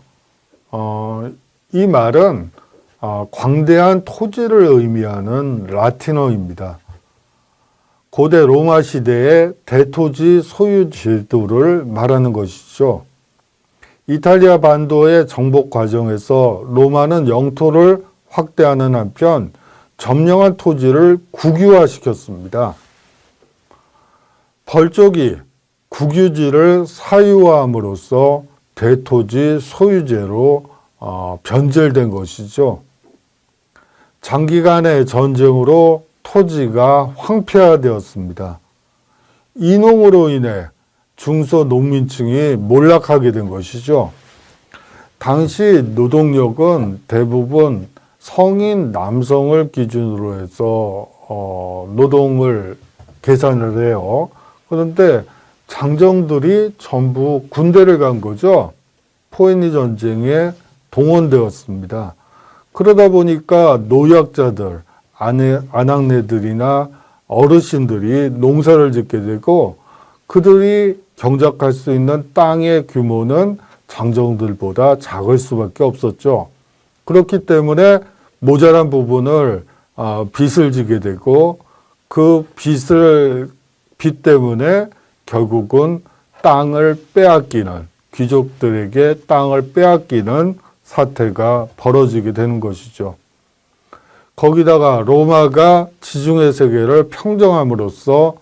이 말은 광대한 토지를 의미하는 라틴어입니다. 고대 로마 시대의 대토지 소유 제도를 말하는 것이죠. 이탈리아 반도의 정복 과정에서 로마는 영토를 확대하는 한편 점령한 토지를 국유화시켰습니다. 벌족이 국유지를 사유화함으로써 대토지 소유제로 변질된 것이죠. 장기간의 전쟁으로 토지가 황폐화되었습니다. 이농으로 인해 중소농민층이 몰락하게 된 것이죠. 당시 노동력은 대부분 성인 남성을 기준으로 해서 노동을 계산을 해요. 그런데 장정들이 전부 군대를 간 거죠. 포에니 전쟁에 동원되었습니다. 그러다 보니까 노약자들, 아낙네들이나 어르신들이 농사를 짓게 되고 그들이 경작할 수 있는 땅의 규모는 장정들보다 작을 수밖에 없었죠. 그렇기 때문에 모자란 부분을 빚을 지게 되고 그 빚 때문에 결국은 땅을 빼앗기는, 귀족들에게 땅을 빼앗기는 사태가 벌어지게 되는 것이죠. 거기다가 로마가 지중해 세계를 평정함으로써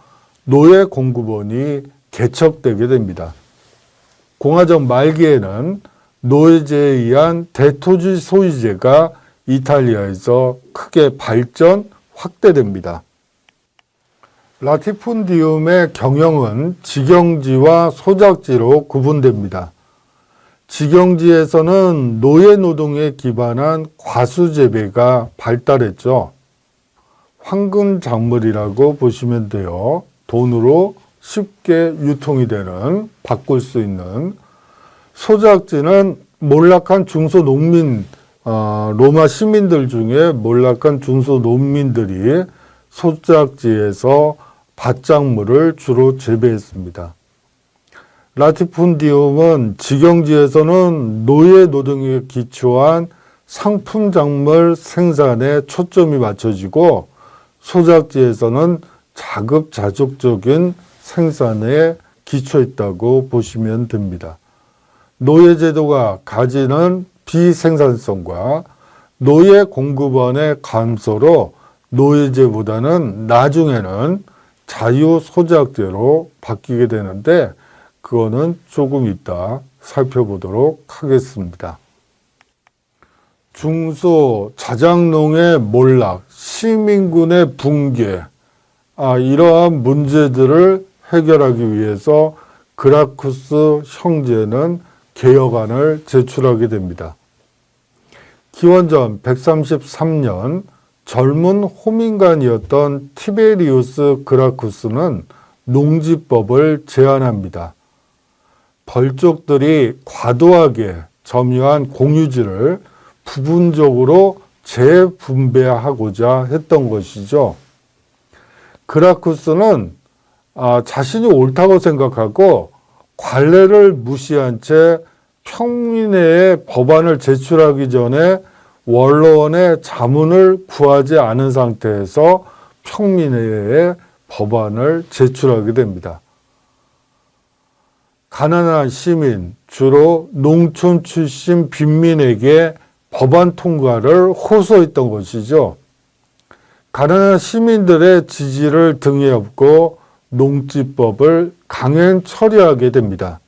노예 공급원이 개척되게 됩니다. 공화정 말기에는 노예제에 의한 대토지 소유제가 이탈리아에서 크게 확대됩니다. 라티푼디움의 경영은 직영지와 소작지로 구분됩니다. 직영지에서는 노예 노동에 기반한 과수재배가 발달했죠. 황금 작물이라고 보시면 돼요. 돈으로 쉽게 유통이 되는, 바꿀 수 있는. 소작지는 몰락한 중소농민, 로마 시민들 중에 몰락한 중소농민들이 소작지에서 밭작물을 주로 재배했습니다. 라티푼디움은 직영지에서는 노예 노동에 기초한 상품 작물 생산에 초점이 맞춰지고 소작지에서는 자급자족적인 생산에 기초했다고 보시면 됩니다. 노예제도가 가지는 비생산성과 노예 공급원의 감소로 노예제보다는 나중에는 자유소작제로 바뀌게 되는데 그거는 조금 이따 살펴보도록 하겠습니다. 중소자장농의 몰락, 시민군의 붕괴, 이러한 문제들을 해결하기 위해서 그라쿠스 형제는 개혁안을 제출하게 됩니다. 기원전 133년 젊은 호민관이었던 티베리우스 그라쿠스는 농지법을 제안합니다. 벌족들이 과도하게 점유한 공유지를 부분적으로 재분배하고자 했던 것이죠. 그라쿠스는 자신이 옳다고 생각하고 관례를 무시한 채 평민회에 법안을 제출하기 전에 원로원의 자문을 구하지 않은 상태에서 평민회에 법안을 제출하게 됩니다. 가난한 시민, 주로 농촌 출신 빈민에게 법안 통과를 호소했던 것이죠. 가난한 시민들의 지지를 등에 업고 농지법을 강행 처리하게 됩니다.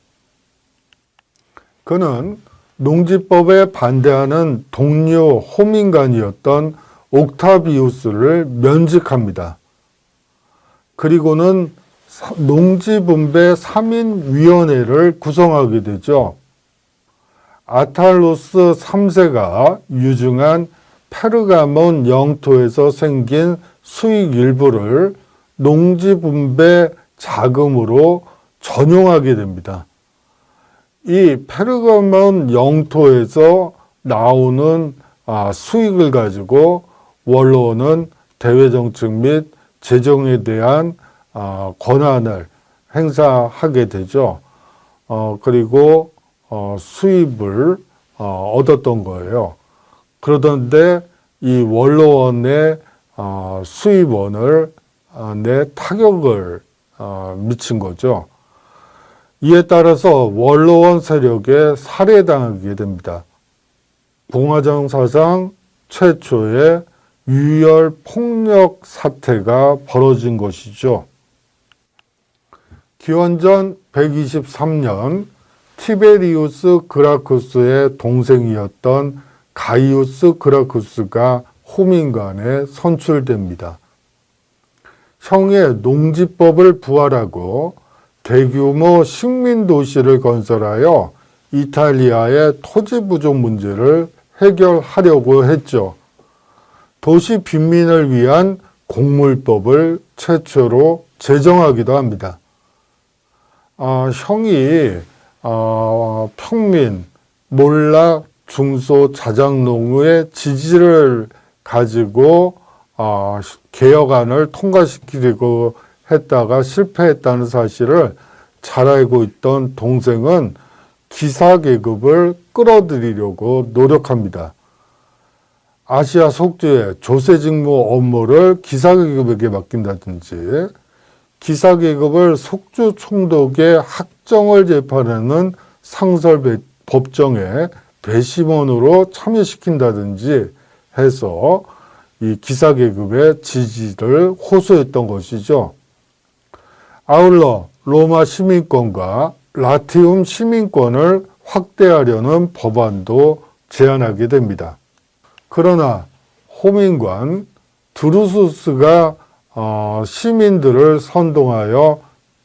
그는 농지법에 반대하는 동료 호민관이었던 옥타비우스를 면직합니다. 그리고는 농지분배 3인위원회를 구성하게 되죠. 아탈로스 3세가 유증한 페르가몬 영토에서 생긴 수익 일부를 농지분배 자금으로 전용하게 됩니다. 이 페르가몬 영토에서 나오는 수익을 가지고 원로원은 대외정책 및 재정에 대한 권한을 행사하게 되죠. 그리고 수입을 얻었던 거예요. 그러던데 이 원로원의 수입원을 내 타격을 미친 거죠. 이에 따라서 원로원 세력에 살해당하게 됩니다. 봉화정 사상 최초의 유혈 폭력 사태가 벌어진 것이죠. 기원전 123년 티베리우스 그라쿠스의 동생이었던 가이우스 그라쿠스가 호민관에 선출됩니다. 형의 농지법을 부활하고 대규모 식민도시를 건설하여 이탈리아의 토지 부족 문제를 해결하려고 했죠. 도시 빈민을 위한 공물법을 최초로 제정하기도 합니다. 형이 평민, 몰락, 중소자장농의 지지를 가지고 개혁안을 통과시키려고 했다가 실패했다는 사실을 잘 알고 있던 동생은 기사계급을 끌어들이려고 노력합니다. 아시아 속주의 조세직무 업무를 기사계급에게 맡긴다든지 기사계급을 속주 총독의 학정을 재판하는 상설 법정에 배심원으로 참여시킨다든지 해서 이 기사계급의 지지를 호소했던 것이죠. 아울러 로마 시민권과 라티움 시민권을 확대하려는 법안도 제안하게 됩니다. 그러나 호민관 드루수스가 시민들을 선동하여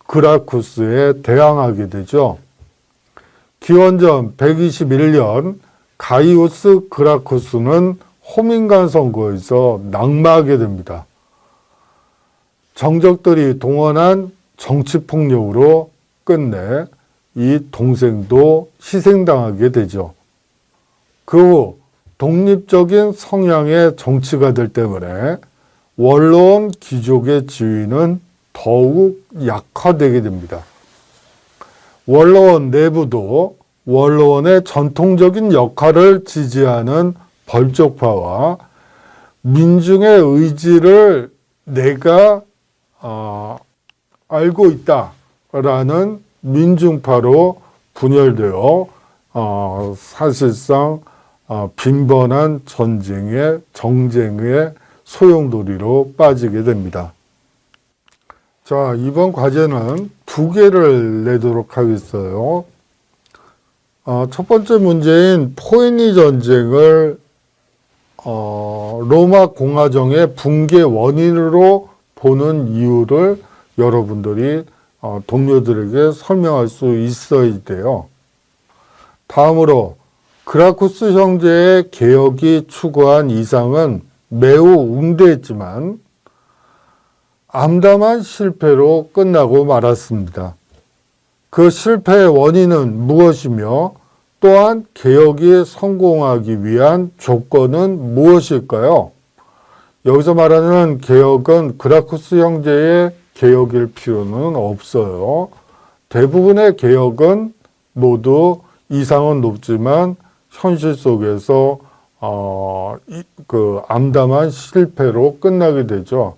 그라쿠스에 대항하게 되죠. 기원전 121년 가이우스 그라쿠스는 호민관 선거에서 낙마하게 됩니다. 정적들이 동원한 정치폭력으로 끝내 이 동생도 희생당하게 되죠. 그 후 독립적인 성향의 정치가들 때문에 원로원 귀족의 지위는 더욱 약화되게 됩니다. 원로원 내부도 원로원의 전통적인 역할을 지지하는 벌쪽파와 민중의 의지를 내가 알고 있다라는 민중파로 분열되어 사실상 빈번한 정쟁의 소용돌이로 빠지게 됩니다. 자, 이번 과제는 두 개를 내도록 하겠어요. 첫 번째 문제인 포에니 전쟁을 로마 공화정의 붕괴 원인으로 보는 이유를 여러분들이 동료들에게 설명할 수 있어야 돼요. 다음으로 그라쿠스 형제의 개혁이 추구한 이상은 매우 웅대했지만 암담한 실패로 끝나고 말았습니다. 그 실패의 원인은 무엇이며 또한 개혁이 성공하기 위한 조건은 무엇일까요? 여기서 말하는 개혁은 그라쿠스 형제의 개혁일 필요는 없어요. 대부분의 개혁은 모두 이상은 높지만 현실 속에서 암담한 실패로 끝나게 되죠.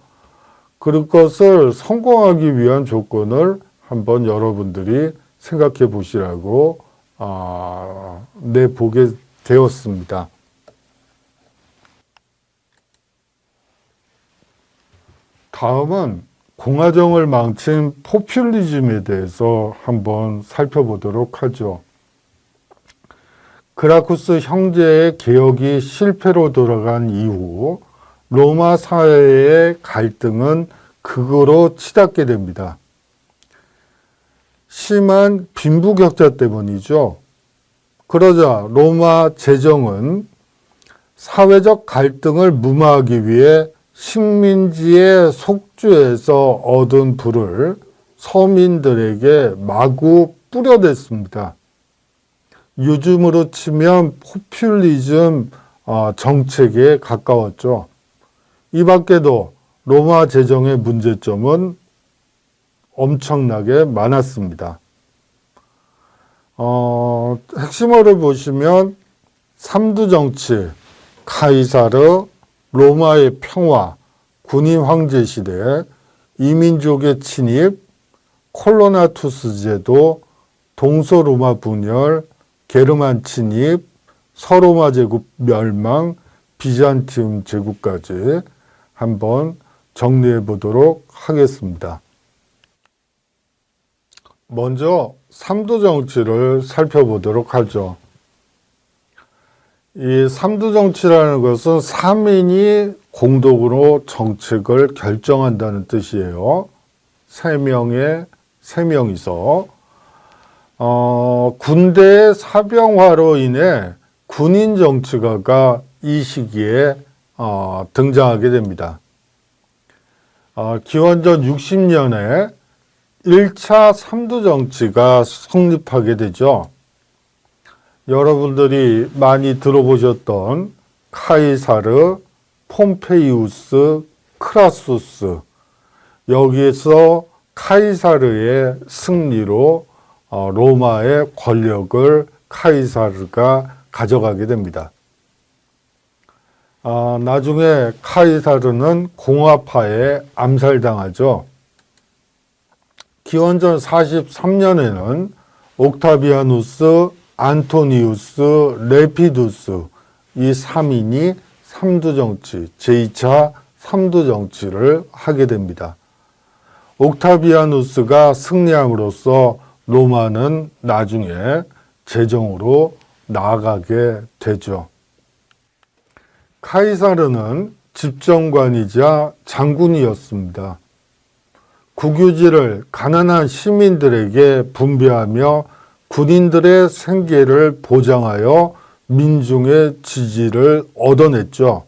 그것을 성공하기 위한 조건을 한번 여러분들이 생각해 보시라고 내보게 되었습니다. 다음은 공화정을 망친 포퓰리즘에 대해서 한번 살펴보도록 하죠. 그라쿠스 형제의 개혁이 실패로 돌아간 이후 로마 사회의 갈등은 극으로 치닫게 됩니다. 심한 빈부격차 때문이죠. 그러자 로마 제정은 사회적 갈등을 무마하기 위해 식민지의 속주에서 얻은 부를 서민들에게 마구 뿌려댔습니다. 요즘으로 치면 포퓰리즘 정책에 가까웠죠. 이 밖에도 로마 제정의 문제점은 엄청나게 많았습니다. 핵심어를 보시면 삼두정치, 카이사르, 로마의 평화, 군인 황제 시대, 이민족의 침입, 콜로나투스 제도, 동서로마 분열, 게르만 침입, 서로마 제국 멸망, 비잔티움 제국까지 한번 정리해 보도록 하겠습니다. 먼저 삼두정치를 살펴보도록 하죠. 이 삼두정치라는 것은 3인이 공동으로 정책을 결정한다는 뜻이에요. 3명이서 군대의 사병화로 인해 군인 정치가가 이 시기에 등장하게 됩니다. 기원전 60년에 1차 삼두정치가 성립하게 되죠. 여러분들이 많이 들어보셨던 카이사르, 폼페이우스, 크라수스, 여기에서 카이사르의 승리로 로마의 권력을 카이사르가 가져가게 됩니다. 나중에 카이사르는 공화파에 암살당하죠. 기원전 43년에는 옥타비아누스, 안토니우스, 레피두스 이 3인이 삼두정치, 제2차 삼두정치를 하게 됩니다. 옥타비아누스가 승리함으로써 로마는 나중에 제정으로 나아가게 되죠. 카이사르는 집정관이자 장군이었습니다. 국유지를 가난한 시민들에게 분배하며 군인들의 생계를 보장하여 민중의 지지를 얻어냈죠.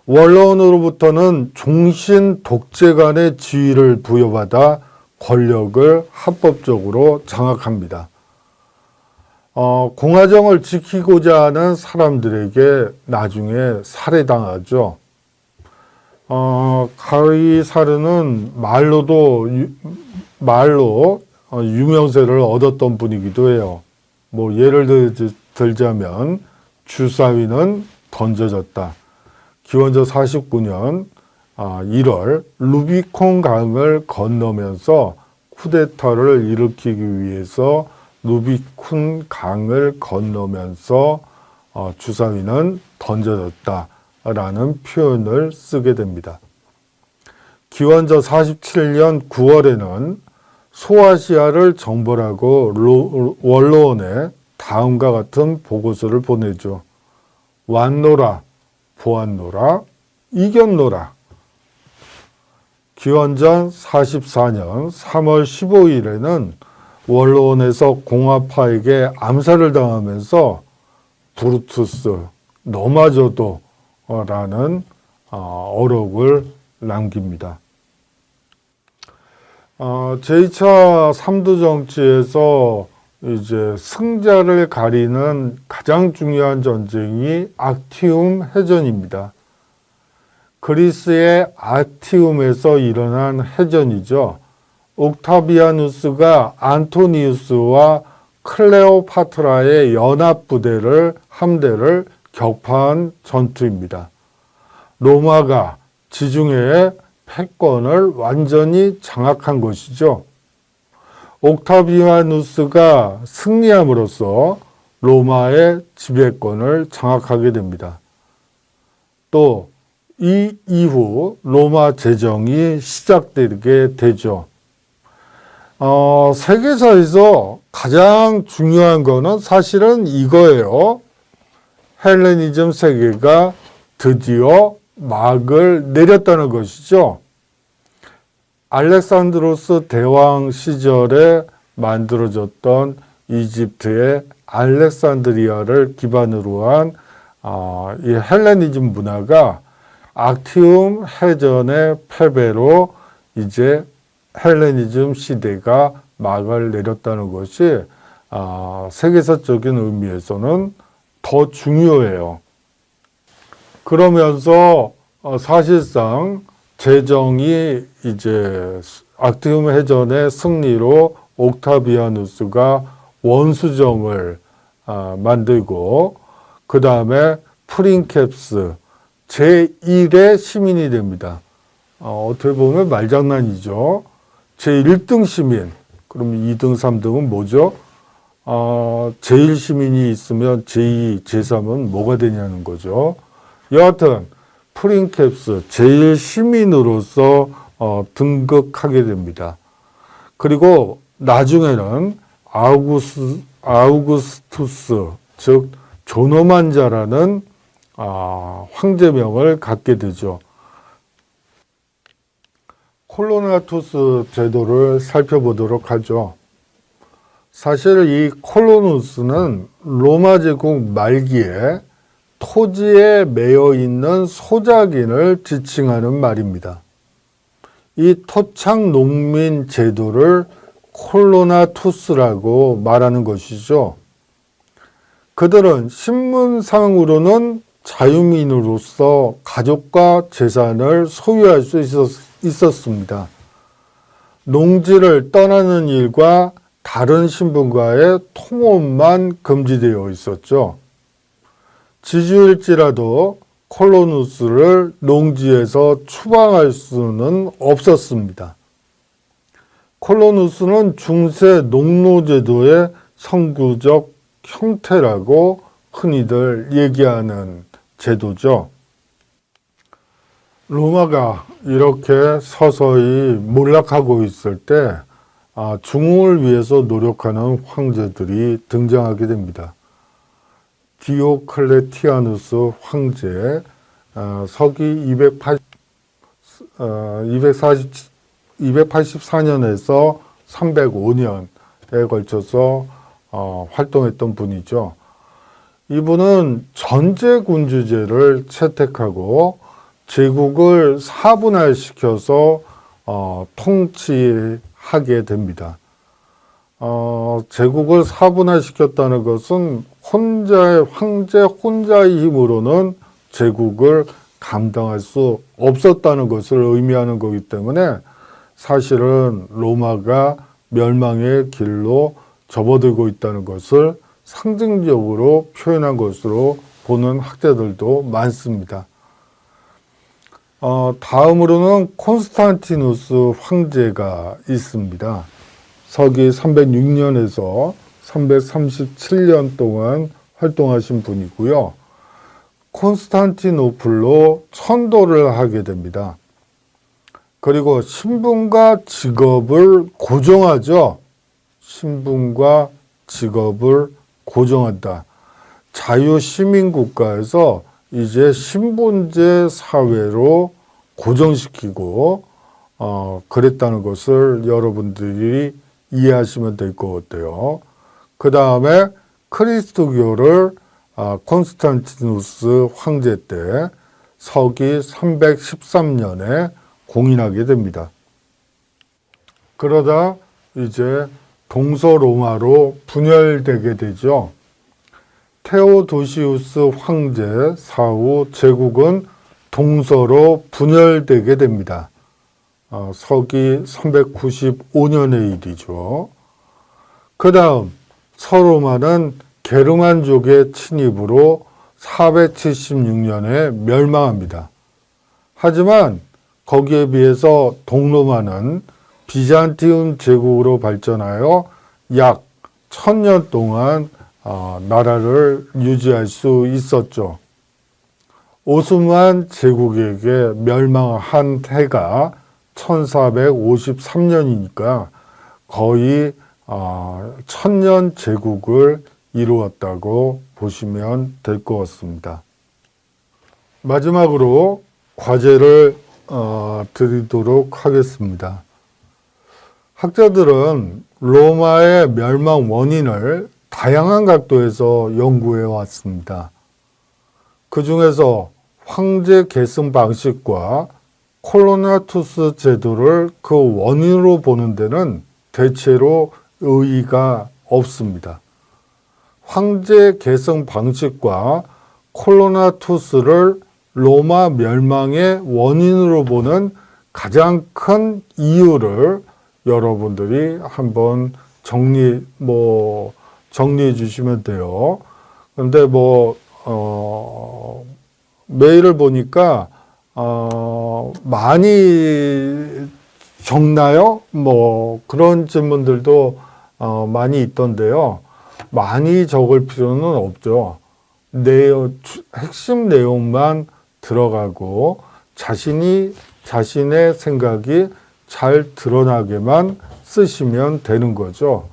원로원으로부터는 종신 독재관의 지위를 부여받아 권력을 합법적으로 장악합니다. 공화정을 지키고자 하는 사람들에게 나중에 살해당하죠. 카이사르는 말로 유명세를 얻었던 분이기도 해요. 뭐 예를 들자면 주사위는 던져졌다. 기원전 49년 1월 루비콘 강을 건너면서 쿠데타를 일으키기 위해서 루비콘 강을 건너면서 주사위는 던져졌다라는 표현을 쓰게 됩니다. 기원전 47년 9월에는 소아시아를 정벌하고 원로원에 다음과 같은 보고서를 보내죠. 왔노라, 보았노라, 이겼노라. 기원전 44년 3월 15일에는 원로원에서 공화파에게 암살을 당하면서 브루투스, 너마저도 라는 어록을 남깁니다. 제2차 삼두정치에서 이제 승자를 가리는 가장 중요한 전쟁이 악티움 해전입니다. 그리스의 악티움에서 일어난 해전이죠. 옥타비아누스가 안토니우스와 클레오파트라의 함대를 격파한 전투입니다. 로마가 지중해의 패권을 완전히 장악한 것이죠. 옥타비아누스가 승리함으로써 로마의 지배권을 장악하게 됩니다. 또 이 이후 로마 제정이 시작되게 되죠. 세계사에서 가장 중요한 거는 사실은 이거예요. 헬레니즘 세계가 드디어 막을 내렸다는 것이죠. 알렉산드로스 대왕 시절에 만들어졌던 이집트의 알렉산드리아를 기반으로 한 이 헬레니즘 문화가 악티움 해전의 패배로 이제 헬레니즘 시대가 막을 내렸다는 것이 세계사적인 의미에서는 더 중요해요. 그러면서 사실상 제정이 이제 악티움 해전의 승리로 옥타비아누스가 원수정을 만들고 그 다음에 프린캡스 제1의 시민이 됩니다. 어떻게 보면 말장난이죠. 제1등 시민, 그럼 2등, 3등은 뭐죠? 제1 시민이 있으면 제2, 제3은 뭐가 되냐는 거죠. 여하튼 프린캡스 제1 시민으로서 등극하게 됩니다. 그리고 나중에는 아우구스투스, 즉 조노만자라는 황제명을 갖게 되죠. 콜로나투스 제도를 살펴보도록 하죠. 사실 이 콜로누스는 로마 제국 말기에 토지에 매여 있는 소작인을 지칭하는 말입니다. 이 토착 농민 제도를 콜로나투스라고 말하는 것이죠. 그들은 신분상으로는 자유민으로서 가족과 재산을 소유할 수 있었습니다. 농지를 떠나는 일과 다른 신분과의 통혼만 금지되어 있었죠. 지주일지라도 콜로누스를 농지에서 추방할 수는 없었습니다. 콜로누스는 중세 농노제도의 선구적 형태라고 흔히들 얘기하는 제도죠. 로마가 이렇게 서서히 몰락하고 있을 때 중흥을 위해서 노력하는 황제들이 등장하게 됩니다. 디오클레티아누스 황제, 서기 284년에서 305년에 걸쳐서 활동했던 분이죠. 이분은 전제군주제를 채택하고 제국을 사분할시켜서 통치하게 됩니다. 제국을 사분할시켰다는 것은 황제 혼자의 힘으로는 제국을 감당할 수 없었다는 것을 의미하는 거기 때문에 사실은 로마가 멸망의 길로 접어들고 있다는 것을 상징적으로 표현한 것으로 보는 학자들도 많습니다. 다음으로는 콘스탄티누스 황제가 있습니다. 서기 306년에서 337년 동안 활동하신 분이고요. 콘스탄티노플로 천도를 하게 됩니다. 그리고 신분과 직업을 고정하죠. 신분과 직업을 고정한다. 자유시민국가에서 이제 신분제 사회로 고정시키고 그랬다는 것을 여러분들이 이해하시면 될 것 같아요. 그 다음에 그리스도교를 콘스탄티누스 황제 때 서기 313년에 공인하게 됩니다. 그러다 이제 동서로마로 분열되게 되죠. 테오도시우스 황제 사후 제국은 동서로 분열되게 됩니다. 서기 395년의 일이죠. 그 다음 서로마는 게르만족의 침입으로 476년에 멸망합니다. 하지만 거기에 비해서 동로마는 비잔티움 제국으로 발전하여 약 1000년 동안 나라를 유지할 수 있었죠. 오스만 제국에게 멸망한 해가 1453년이니까 거의 1000년 제국을 이루었다고 보시면 될 것 같습니다. 마지막으로 과제를 드리도록 하겠습니다. 학자들은 로마의 멸망 원인을 다양한 각도에서 연구해 왔습니다. 그 중에서 황제 계승 방식과 콜로나투스 제도를 그 원인으로 보는 데는 대체로 의의가 없습니다. 황제 계승 방식과 콜로나투스를 로마 멸망의 원인으로 보는 가장 큰 이유를 여러분들이 한번 정리해 주시면 돼요. 근데 메일을 보니까, 많이 적나요? 그런 질문들도, 많이 있던데요. 많이 적을 필요는 없죠. 핵심 내용만 들어가고 자신의 생각이 잘 드러나게만 쓰시면 되는 거죠.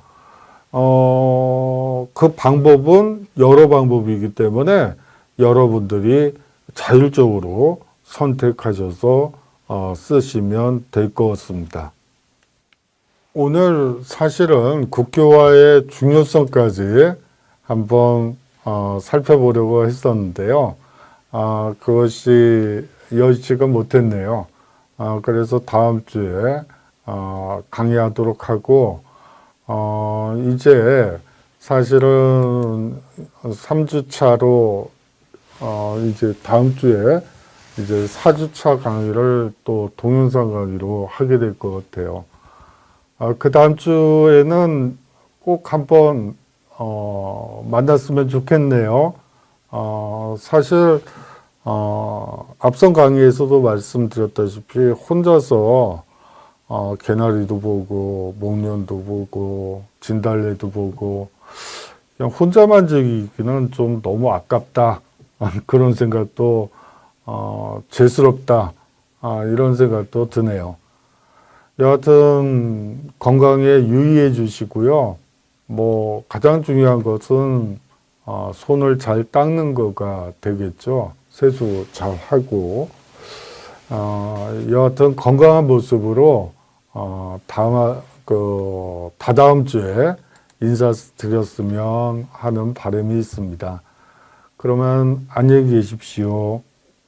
그 방법은 여러 방법이기 때문에 여러분들이 자율적으로 선택하셔서 쓰시면 될 것 같습니다. 오늘 사실은 국교화의 중요성까지 한번 살펴보려고 했었는데요. 그것이 여의치가 못했네요. 그래서 다음 주에 강의하도록 하고, 이제 사실은 3주차로 이제 다음 주에 이제 4주차 강의를 또 동영상 강의로 하게 될 것 같아요. 그 다음 주에는 꼭 한번 만났으면 좋겠네요. 사실 앞선 강의에서도 말씀드렸다시피 혼자서 개나리도 보고 목련도 보고 진달래도 보고 그냥 혼자만 즐기기는 좀 너무 아깝다 그런 생각도 죄스럽다 이런 생각도 드네요. 여하튼 건강에 유의해 주시고요. 가장 중요한 것은 손을 잘 닦는 거가 되겠죠. 세수 잘 하고 여하튼 건강한 모습으로 다다음 주에 인사드렸으면 하는 바람이 있습니다. 그러면 안녕히 계십시오.